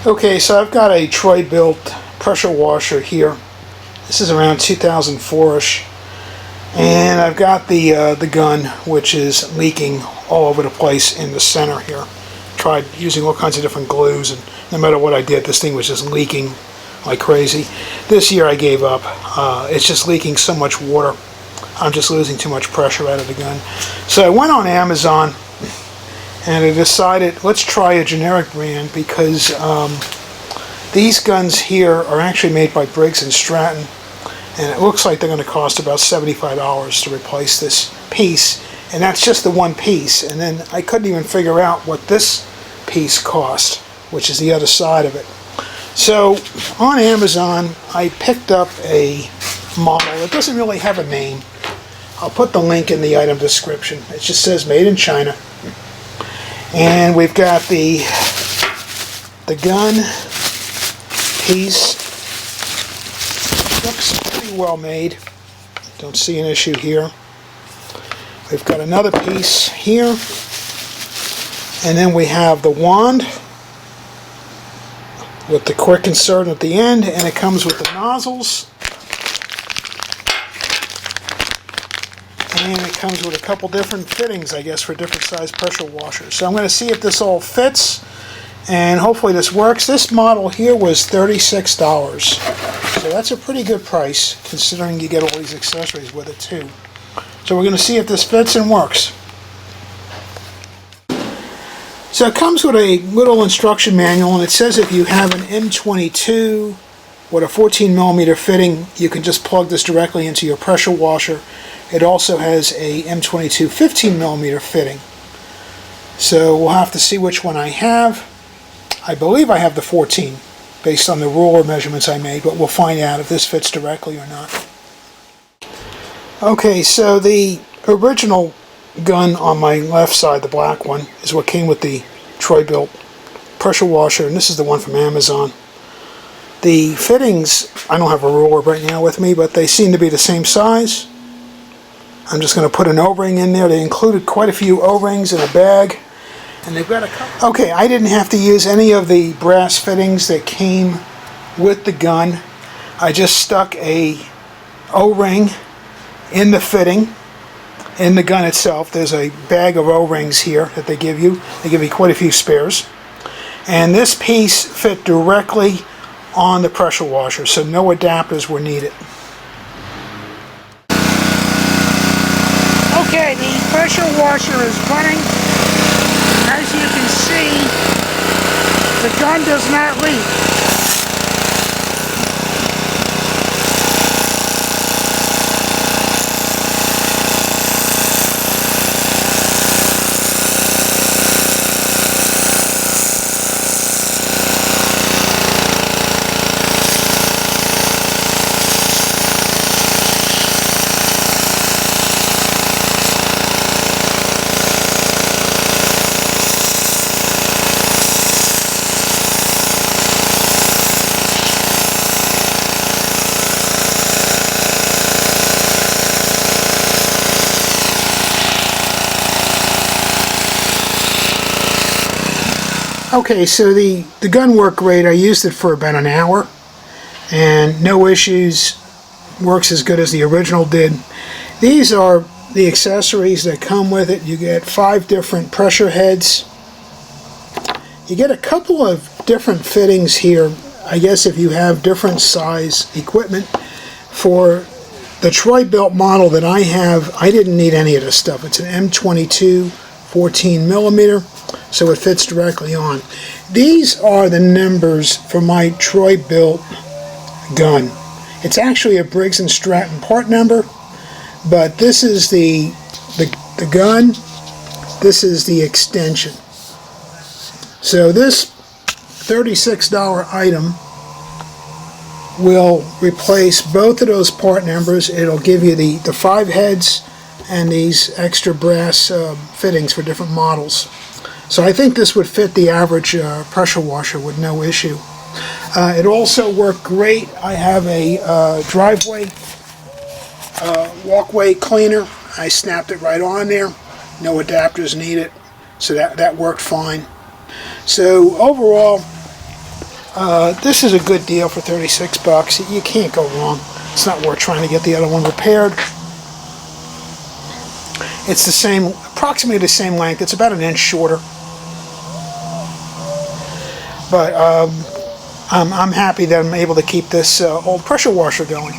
Okay, so I've got a Bilt pressure washer here. This is around 2004-ish. And I've got the gun, which is leaking all over the place in the center here. Tried using all kinds of different glues, and no matter what I did, this thing was just leaking like crazy. This year I gave up. It's just leaking so much water. I'm just losing too much pressure out of the gun. So I went on Amazon and I decided, let's try a generic brand, because these guns here are actually made by Briggs Stratton, and it looks like they're going to cost about $75 to replace this piece, and that's just the one piece. And then I couldn't even figure out what this piece cost, which is the other side of it. So on Amazon I picked up a model. It doesn't really have a name. I'll put the link in the item description. It just says made in China. And we've got the gun piece. Looks pretty well made. Don't see an issue here. We've got another piece here. And then we have the wand with the quick insert at the end, and it comes with the nozzles. And it comes with a couple different fittings, I guess, for different size pressure washers. So I'm going to see if this all fits, and hopefully this works. This model here was $36. So that's a pretty good price, considering you get all these accessories with it too. So we're going to see if this fits and works. So it comes with a little instruction manual, and it says if you have an M22 with a 14mm fitting, you can just plug this directly into your pressure washer. It also has a M22 15mm fitting. So we'll have to see which one I have. I believe I have the 14 based on the ruler measurements I made, but we'll find out if this fits directly or not. Okay, so the original gun on my left side, the black one, is what came with the Bilt pressure washer, and this is the one from Amazon. The fittings, I don't have a ruler right now with me, but they seem to be the same size. I'm just going to put an O-ring in there. They included quite a few O-rings in a bag, and they've got a couple. Okay, I didn't have to use any of the brass fittings that came with the gun. I just stuck a O-ring in the fitting. In the gun itself, there's a bag of O-rings here that they give you. They give you quite a few spares. And this piece fit directly on the pressure washer, so no adapters were needed. Okay, the pressure washer is running. As you can see, the gun does not leak. Okay, so the gun worked great. I used it for about an hour and no issues. Works as good as the original did. These are the accessories that come with it. You get 5 different pressure heads. You get a couple of different fittings here. I guess if you have different size equipment. For the Bilt model that I have, I didn't need any of this stuff. It's an M22 14mm. So it fits directly on. These are the numbers for my Bilt gun. It's actually a Briggs & Stratton part number, but this is the gun, this is the extension. So this $36 item will replace both of those part numbers. It'll give you the 5 heads and these extra brass fittings for different models. So I think this would fit the average pressure washer with no issue. It also worked great. I have a driveway walkway cleaner. I snapped it right on there. No adapters needed. So that worked fine. So overall, This is a good deal for 36 bucks. You can't go wrong. It's not worth trying to get the other one repaired. It's the same, approximately the same length. It's about an inch shorter. But I'm happy that I'm able to keep this old pressure washer going.